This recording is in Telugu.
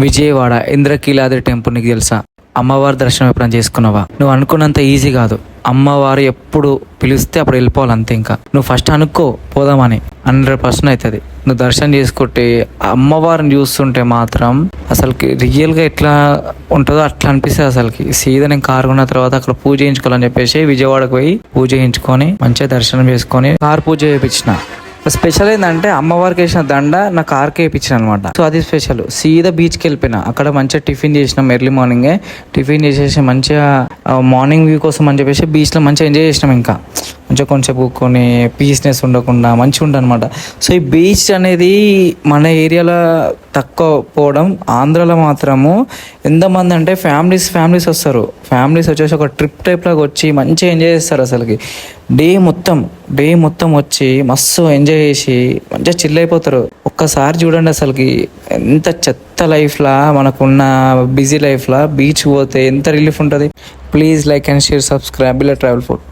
విజయవాడ ఇంద్రకీలాద్రి టెంపుల్ నీకు తెలుసా? అమ్మవారి దర్శనం ఎప్పుడైనా చేసుకున్నావా? నువ్వు అనుకున్నంత ఈజీ కాదు. అమ్మవారు ఎప్పుడు పిలిస్తే అప్పుడు వెళ్ళిపోవాలి అంతే. ఇంకా నువ్వు ఫస్ట్ అనుకో పోదామని 100% అవుతుంది. నువ్వు దర్శనం చేసుకుంటే అమ్మవారిని చూస్తుంటే మాత్రం అసలుకి రియల్గా ఎట్లా ఉంటుందో అట్లా అనిపిస్తుంది. అసలుకి సీదా నేను కారు కొన్న తర్వాత అక్కడ పూజ చేయించుకోవాలని చెప్పేసి విజయవాడకు పోయి పూజ చేయించుకొని మంచిగా దర్శనం చేసుకొని కారు పూజ చేయించిన. స్పెషల్ ఏంటంటే అమ్మవారికి వేసిన దండ నా కార్కి వేయించిన అనమాట. సో అది స్పెషల్. సీదా బీచ్కి వెళ్ళిపోయినా. అక్కడ మంచిగా టిఫిన్ చేసినాం. ఎర్లీ మార్నింగే టిఫిన్ చేసేసి మంచిగా మార్నింగ్ వ్యూ కోసం అని చెప్పేసి బీచ్లో మంచిగా ఎంజాయ్ చేసినాం. ఇంకా మంచిగా కొంచెం కూర్చొని పీస్నెస్ ఉండకుండా మంచిగా ఉండనమాట. సో ఈ బీచ్ అనేది మన ఏరియాలో తక్కువ పోవడం, ఆంధ్రాలో మాత్రము ఎంతమంది అంటే ఫ్యామిలీస్ వస్తారు. ఫ్యామిలీస్ వచ్చేసి ఒక ట్రిప్ టైప్ లాగా వచ్చి మంచిగా ఎంజాయ్ చేస్తారు. అసలుకి డే మొత్తం వచ్చి మస్తు ఎంజాయ్ చేసి మంచిగా చిల్ అయిపోతారు. ఒక్కసారి చూడండి అసలుకి ఎంత చెత్త లైఫ్లా, మనకున్న బిజీ లైఫ్లా బీచ్ పోతే ఎంత రిలీఫ్ ఉంటుంది. Please like and share, subscribe బిలా ట్రావెల్ ఫుడ్.